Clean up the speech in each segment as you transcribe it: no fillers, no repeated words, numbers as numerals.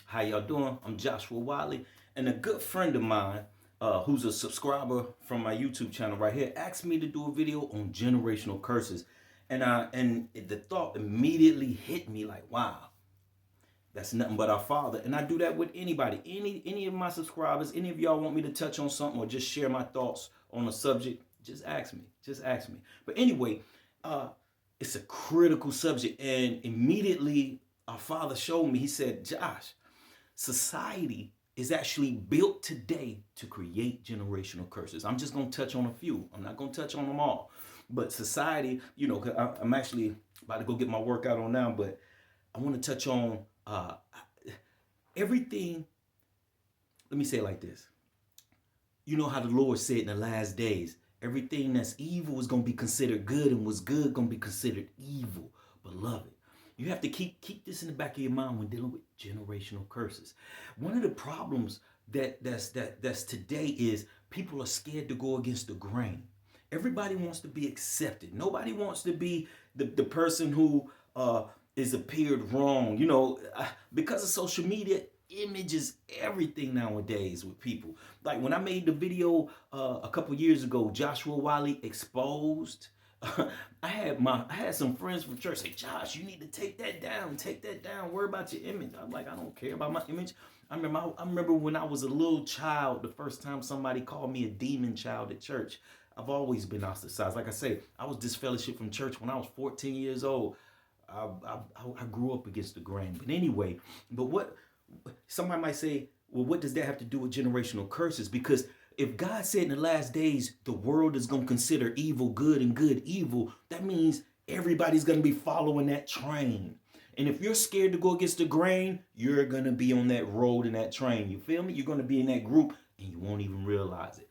How y'all doing? I'm Joshua Wiley, and a good friend of mine, who's a subscriber from my YouTube channel right here, asked me to do a video on generational curses, and the thought immediately hit me like, wow, that's nothing but our Father. And I do that with anybody, any of my subscribers, any of y'all want me to touch on something or just share my thoughts on a subject, just ask me. But anyway, uh, it's a critical subject, and immediately our Father showed me. He said, Josh, society is actually built today to create generational curses. I'm just going to touch on a few. I'm not going to touch on them all. But society, I'm actually about to go get my workout on now, but I want to touch on everything. Let me say it like this. You know how the Lord said in the last days, everything that's evil is going to be considered good, and what's good going to be considered evil. Beloved, you have to keep this in the back of your mind when dealing with generational curses. One of the problems that's today is people are scared to go against the grain. Everybody wants to be accepted. Nobody wants to be the person who is appeared wrong. Because of social media, image is everything nowadays with people. Like when I made the video a couple years ago, Joshua Wiley Exposed. I had some friends from church say, Josh, you need to take that down, worry about your image. I'm like, I don't care about my image. I remember when I was a little child, the first time somebody called me a demon child at church. I've always been ostracized. Like I say, I was disfellowshipped from church when I was 14 years old. I grew up against the grain. But anyway, what somebody might say, well, what does that have to do with generational curses? Because if God said in the last days the world is going to consider evil good and good evil, that means everybody's going to be following that train. And if you're scared to go against the grain, you're going to be on that road and that train. You feel me? You're going to be in that group and you won't even realize it.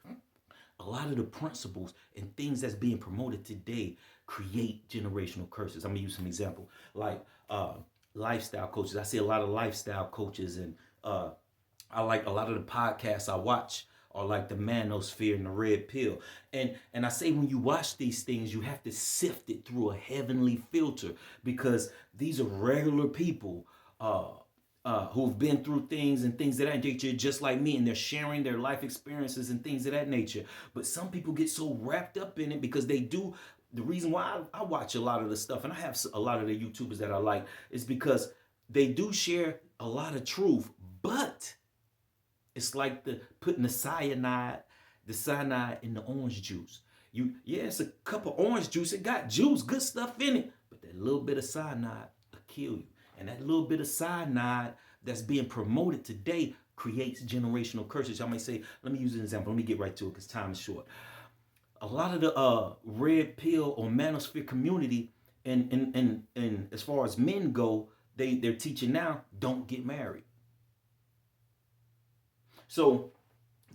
A lot of the principles and things that's being promoted today create generational curses. I'm going to use some example like lifestyle coaches. I see a lot of lifestyle coaches, and I like a lot of the podcasts I watch are like the Manosphere and the Red Pill. And I say when you watch these things, you have to sift it through a heavenly filter, because these are regular people who've been through things and things of that nature just like me, and they're sharing their life experiences and things of that nature. But some people get so wrapped up in it because they do. The reason why I watch a lot of the stuff, and I have a lot of the YouTubers that I like, is because they do share a lot of truth, but it's like putting the cyanide in the orange juice. It's a cup of orange juice. It got juice, good stuff in it, but that little bit of cyanide will kill you. And that little bit of cyanide that's being promoted today creates generational curses. Y'all may say, let me use an example. Let me get right to it because time is short. A lot of the red pill or manosphere community, and as far as men go, they're teaching now, don't get married. So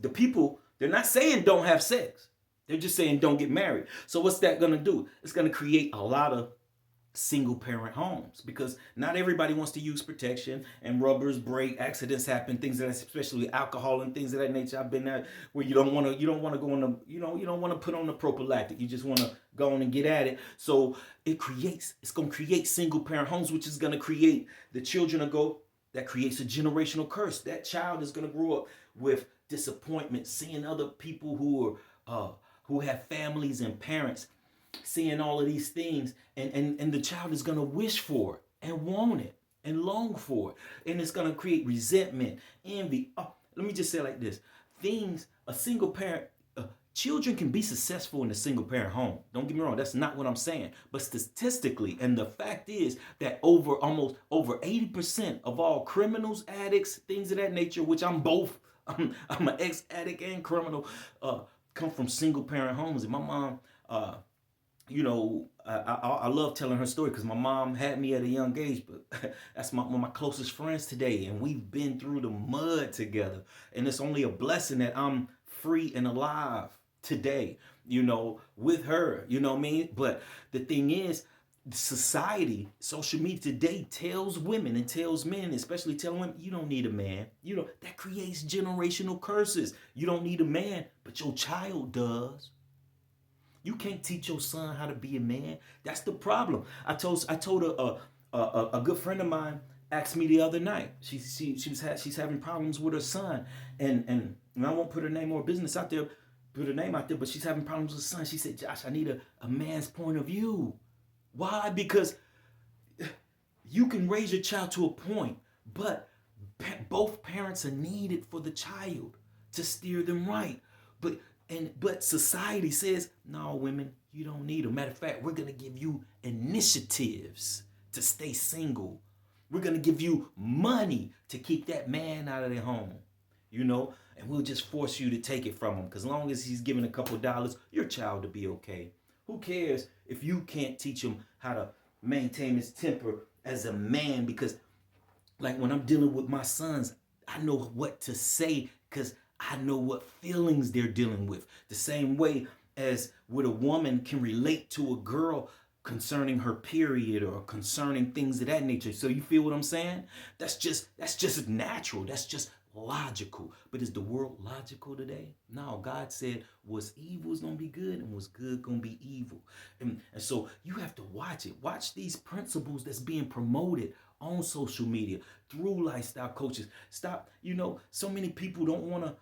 the people, they're not saying don't have sex. They're just saying don't get married. So what's that going to do? It's going to create a lot of single parent homes, because not everybody wants to use protection, and rubbers break, accidents happen, things that, especially with alcohol and things of that nature. I've been there where you don't want to go on the, you don't want to put on the prophylactic. You just want to go on and get at it. So it's going to create single parent homes, which is going to create the children that creates a generational curse. That child is going to grow up with disappointment, seeing other people who have families and parents, seeing all of these things, and the child is going to wish for it and want it and long for it, and it's going to create resentment, envy. Let me just say it like this: a single parent, children can be successful in a single parent home. Don't get me wrong, that's not what I'm saying. But statistically, and the fact is that almost over 80% of all criminals, addicts, things of that nature, which I'm both, I'm an ex-addict and criminal, come from single parent homes. And my mom, I love telling her story because my mom had me at a young age, but that's one of my closest friends today, and we've been through the mud together. And it's only a blessing that I'm free and alive today, with her, you know what I mean? But the thing is, society, social media today tells women and tells men, especially telling women, you don't need a man. That creates generational curses. You don't need a man, but your child does. You can't teach your son how to be a man. That's the problem. I told a good friend of mine asked me the other night. She's having problems with her son, and I won't put her name or business out there, put her name out there, but she's having problems with her son. She said, Josh, I need a man's point of view. Why? Because you can raise your child to a point, but both parents are needed for the child to steer them right. But society says, no, women, you don't need them. Matter of fact, we're gonna give you initiatives to stay single. We're gonna give you money to keep that man out of their home, and we'll just force you to take it from him. Because as long as he's giving a couple dollars, your child will be okay. Who cares if you can't teach him how to maintain his temper as a man? Because like when I'm dealing with my sons, I know what to say because I know what feelings they're dealing with. The same way as with a woman can relate to a girl concerning her period or concerning things of that nature. So you feel what I'm saying? That's just natural. That's just logical. But is the world logical today? No, God said what's evil is going to be good and what's good going to be evil. And so you have to watch it. Watch these principles that's being promoted on social media through lifestyle coaches. Stop, so many people don't want to,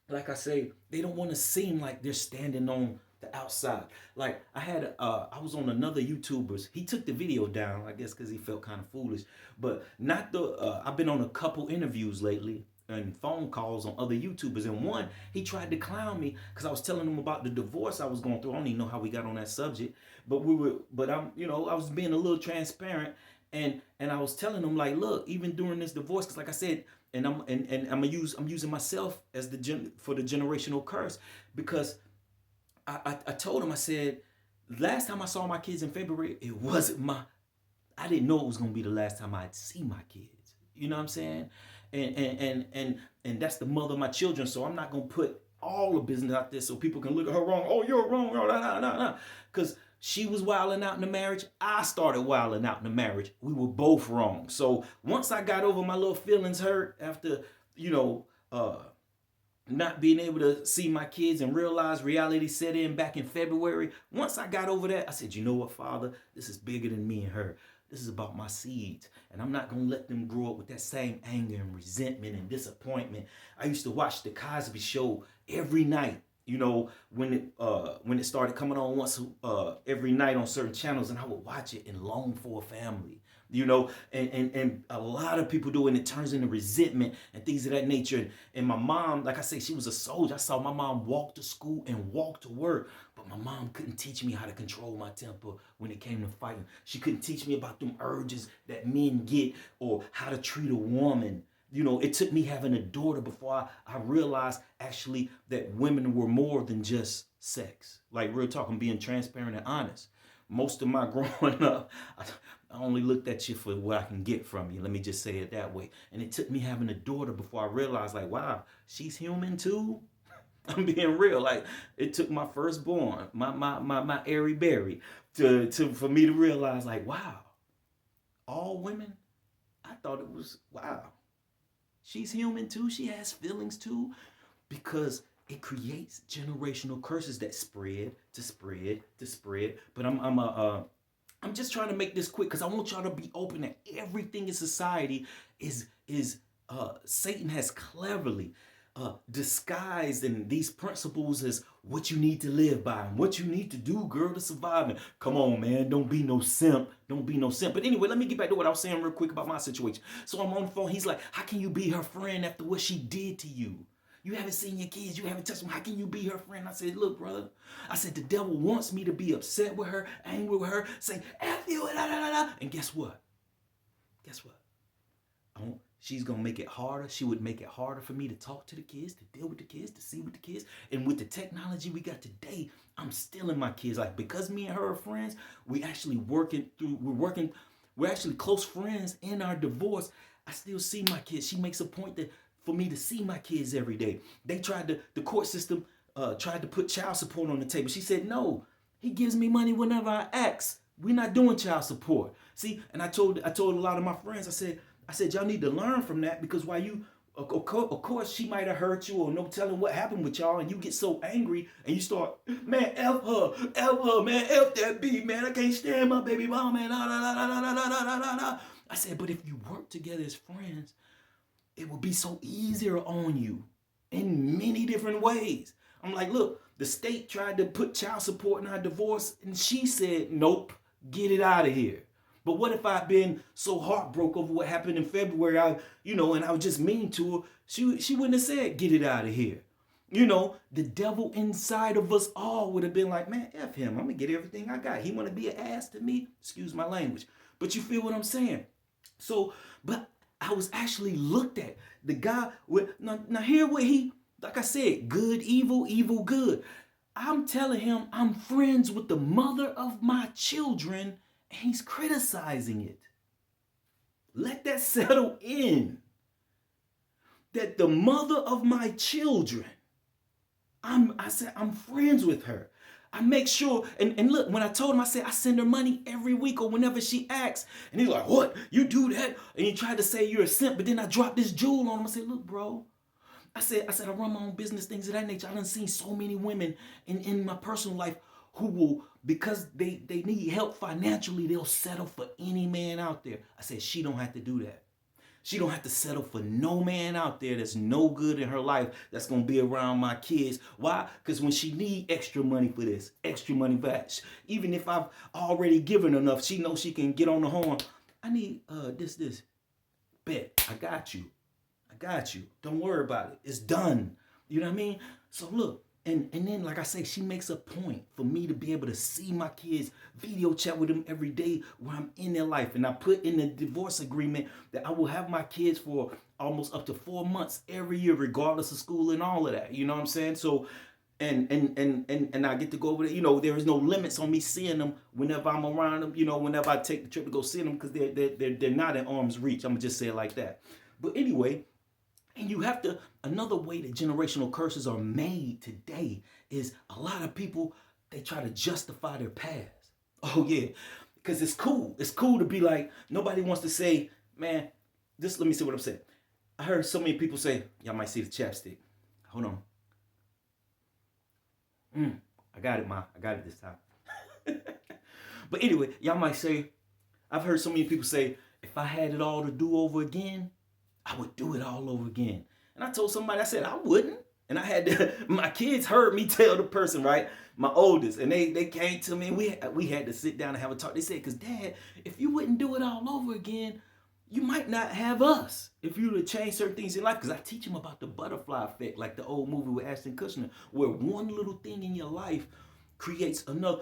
like I say, they don't want to seem like they're standing on the outside. Like I was on another YouTuber's. He took the video down, I guess, because he felt kind of foolish. But not I've been on a couple interviews lately and phone calls on other YouTubers. And one, he tried to clown me because I was telling him about the divorce I was going through. I don't even know how we got on that subject, but I was being a little transparent. And I was telling him, like, look, even during this divorce, because like I said, and I'm using myself as for the generational curse, because I told him, I said, last time I saw my kids in February, I didn't know it was gonna be the last time I'd see my kids. You know what I'm saying? And that's the mother of my children. So I'm not gonna put all the business out there so people can look at her wrong. Oh, you're wrong. No. Because she was wilding out in the marriage. I started wilding out in the marriage. We were both wrong. So once I got over my little feelings hurt after, not being able to see my kids and realize reality set in back in February, once I got over that, I said, you know what, Father? This is bigger than me and her. This is about my seeds. And I'm not going to let them grow up with that same anger and resentment and disappointment. I used to watch The Cosby Show every night. When it started coming on once every night on certain channels, and I would watch it and long for a family, and a lot of people do, and it turns into resentment and things of that nature. And my mom, like I say, she was a soldier. I saw my mom walk to school and walk to work, but my mom couldn't teach me how to control my temper when it came to fighting. She couldn't teach me about them urges that men get or how to treat a woman. It took me having a daughter before I realized actually that women were more than just sex. Like real talk, I'm being transparent and honest. Most of my growing up, I only looked at you for what I can get from you. Let me just say it that way. And it took me having a daughter before I realized, like, wow, she's human too. I'm being real. Like, it took my firstborn, my airy berry, for me to realize, like, wow, all women. I thought it was wow. She's human too. She has feelings too, because it creates generational curses that spread to spread to spread. But I'm just trying to make this quick because I want y'all to be open that everything in society is Satan has cleverly disguised in these principles as what you need to live by and what you need to do, girl, to survive. And come on, man, don't be no simp. Don't be no simp. But anyway, let me get back to what I was saying real quick about my situation. So I'm on the phone. He's like, how can you be her friend after what she did to you? You haven't seen your kids. You haven't touched them. How can you be her friend? I said, look, brother. I said, the devil wants me to be upset with her, angry with her, say, F you, da, da, da, da. And guess what? She's going to make it harder. She would make it harder for me to talk to the kids, to deal with the kids, to see with the kids. And with the technology we got today, I'm still in my kids. Like, because me and her are friends, we're actually close friends in our divorce. I still see my kids. She makes a point for me to see my kids every day. The court system tried to put child support on the table. She said, no, he gives me money whenever I ask. We're not doing child support. See, and I told a lot of my friends, I said, y'all need to learn from that, because while of course, she might have hurt you or no telling what happened with y'all, and you get so angry and you start, man, F her, man, F that B, man, I can't stand my baby mama, man, I said, but if you work together as friends, it will be so easier on you in many different ways. I'm like, look, the state tried to put child support in our divorce, and she said, nope, get it out of here. But what if I've been so heartbroken over what happened in February, and I was just mean to her, she wouldn't have said, get it out of here. The devil inside of us all would have been like, man, F him. I'm going to get everything I got. He want to be an ass to me? Excuse my language. But you feel what I'm saying? So, but I was actually looked at. The guy, now hear what like I said, good, evil, evil, good. I'm telling him I'm friends with the mother of my children, and he's criticizing it. Let that settle in. That the mother of my children, I said, I'm friends with her. I make sure, and look, when I told him, I said, I send her money every week or whenever she asks. And he's like, what? You do that? And he tried to say you're a simp, but then I dropped this jewel on him. I said, look, bro. I said, I run my own business, things of that nature. I done seen so many women in my personal life who will, because they need help financially, they'll settle for any man out there. I said, she don't have to do that. She don't have to settle for no man out there that's no good in her life that's going to be around my kids. Why? Because when she need extra money for this, extra money for that, even if I've already given enough, she knows she can get on the horn. I need this. Bet, I got you. Don't worry about it. It's done. You know what I mean? So look, and then like I say, she makes a point for me to be able to see my kids, video chat with them every day where I'm in their life. And I put in the divorce agreement that I will have my kids for almost up to 4 months every year, regardless of school and all of that. You know what I'm saying? So and I get to go over there. There is no limits on me seeing them whenever I'm around them. Whenever I take the trip to go see them, because they're not in arm's reach. I'm gonna just say it like that. But anyway. And you have to, another way that generational curses are made today is a lot of people, they try to justify their past. Oh yeah, because it's cool. It's cool to be like, nobody wants to say, man, let me see what I'm saying. I heard so many people say, y'all might see the chapstick. Hold on. I got it, Ma. I got it this time. But anyway, y'all might say, I've heard so many people say, if I had it all to do over again, I would do it all over again. And I told somebody, I said, I wouldn't. And I had to, my kids heard me tell the person, right? My oldest, and they came to me and we had to sit down and have a talk. They said, because Dad, if you wouldn't do it all over again, you might not have us if you would change certain things in life. Because I teach them about the butterfly effect, like the old movie with Ashton Kutcher, where one little thing in your life creates another,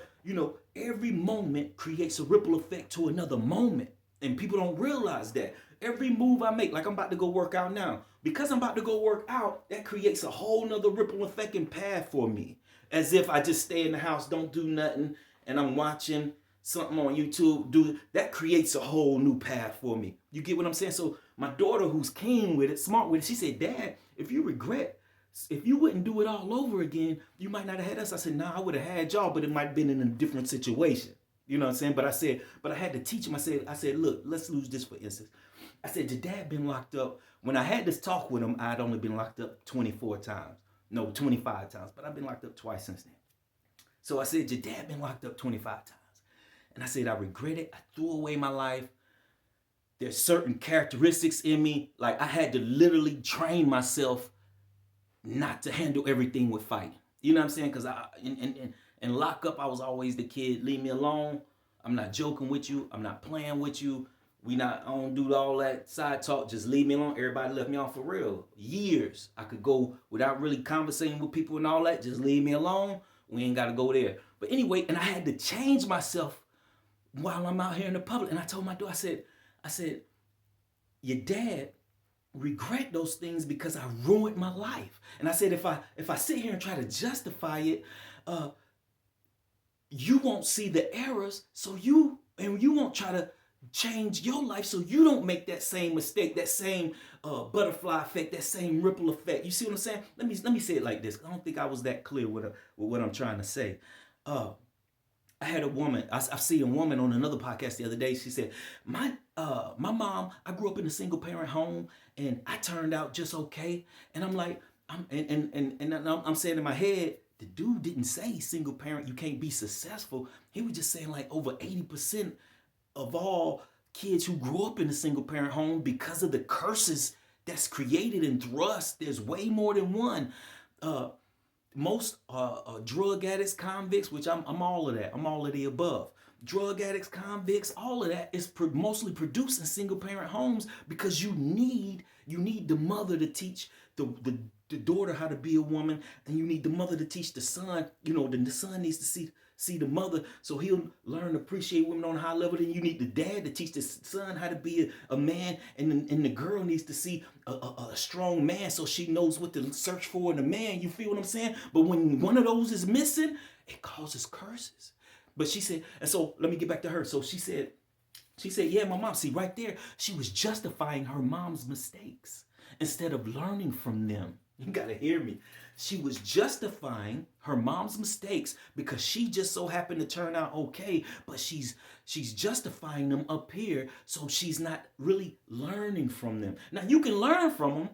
every moment creates a ripple effect to another moment. And people don't realize that. Every move I make, like I'm about to go work out now, because I'm about to go work out, that creates a whole nother ripple effect and path for me. As if I just stay in the house, don't do nothing, and I'm watching something on YouTube, that creates a whole new path for me. You get what I'm saying? So my daughter, who's keen with it, smart with it, she said, Dad, if you wouldn't do it all over again, you might not have had us. I said, nah, I would have had y'all, but it might have been in a different situation. You know what I'm saying? But I had to teach him. I said, look, let's lose this for instance. I said, your dad been locked up. When I had this talk with him, I'd only been locked up 25 times. But I've been locked up twice since then. So I said, your dad been locked up 25 times. And I said, I regret it. I threw away my life. There's certain characteristics in me. Like I had to literally train myself not to handle everything with fighting. You know what I'm saying? Because in lockup, I was always the kid, leave me alone. I'm not joking with you. I'm not playing with you. I don't do all that side talk. Just leave me alone. Everybody left me off for real. Years. I could go without really conversating with people and all that. Just leave me alone. We ain't got to go there. But anyway, and I had to change myself while I'm out here in the public. And I told my daughter, I said, your dad regret those things because I ruined my life. And I said, if I sit here and try to justify it, you won't see the errors. So you won't try to change your life so you don't make that same mistake, that same butterfly effect, that same ripple effect. You see what I'm saying? Let me say it like this. I don't think I was that clear with what I'm trying to say. I had a woman, I've seen a woman on another podcast the other day. She said, my mom, I grew up in a single parent home and I turned out just okay. And I'm like, I'm saying in my head, the dude didn't say single parent, you can't be successful. He was just saying like over 80% of all kids who grew up in a single parent home, because of the curses that's created and thrust, there's way more than one. Uh, most drug addicts, convicts, which I'm all of that. I'm all of the above. Drug addicts, convicts, all of that is mostly produced in single parent homes, because you need the mother to teach the daughter how to be a woman, and you need the mother to teach the son. The son needs to see the mother, so he'll learn to appreciate women on a high level. Then you need the dad to teach the son how to be a man, and the girl needs to see a strong man, so she knows what to search for in a man. You feel what I'm saying? But when one of those is missing, it causes curses. But she said, and so let me get back to her. So she said, yeah, my mom, see right there, she was justifying her mom's mistakes instead of learning from them. You gotta hear me. She was justifying her mom's mistakes because she just so happened to turn out okay, but she's justifying them up here, so she's not really learning from them. Now you can learn from them,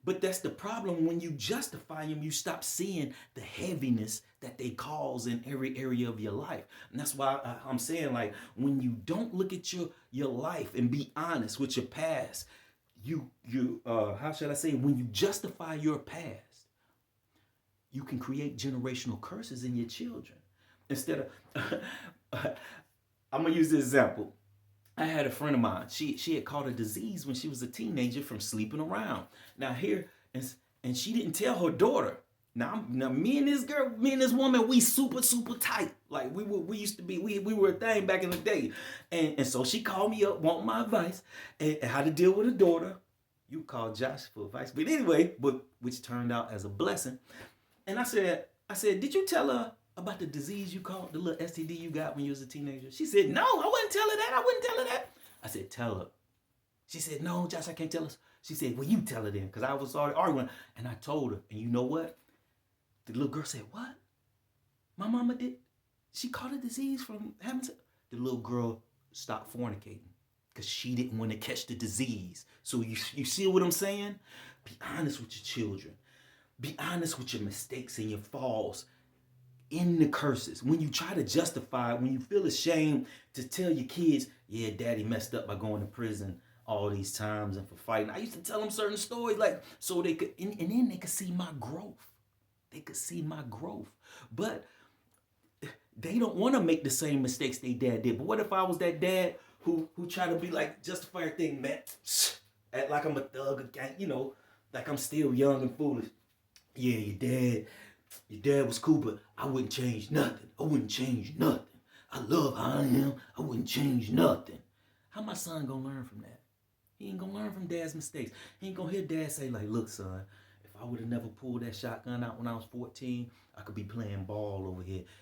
but that's the problem. When you justify them, you stop seeing the heaviness that they cause in every area of your life. And that's why I'm saying, like, when you don't look at your life and be honest with your past, you how should I say, when you justify your past, you can create generational curses in your children. Instead of I'm gonna use this example. I had a friend of mine. She had caught a disease when she was a teenager from sleeping around. Now here, and she didn't tell her daughter. Now me and this woman, we super tight. Like we used to be, we were a thing back in the day. And so she called me up, wanting my advice and how to deal with a daughter. You called Josh for advice, but anyway, which turned out as a blessing. And I said, did you tell her about the disease you caught, the little STD you got when you was a teenager? She said, no, I wouldn't tell her that. I said, tell her. She said, no, Josh, I can't tell her. She said, well, you tell her then, because I was already arguing. And I told her, and you know what? The little girl said, what? My mama did? She caught a disease from having sex? The little girl stopped fornicating because she didn't want to catch the disease. So you see what I'm saying? Be honest with your children. Be honest with your mistakes and your falls in the curses. When you try to justify, when you feel ashamed to tell your kids, yeah, daddy messed up by going to prison all these times and for fighting. I used to tell them certain stories, like, so they could, and then they could see my growth. They could see my growth. But they don't want to make the same mistakes they dad did. But what if I was that dad who tried to be like, justify everything, man, act like I'm a thug again, like I'm still young and foolish. Yeah, your dad was cool, but I wouldn't change nothing. I wouldn't change nothing. I love how I am. I wouldn't change nothing. How my son gonna learn from that? He ain't gonna learn from dad's mistakes. He ain't gonna hear dad say, like, look, son, if I would have never pulled that shotgun out when I was 14, I could be playing ball over here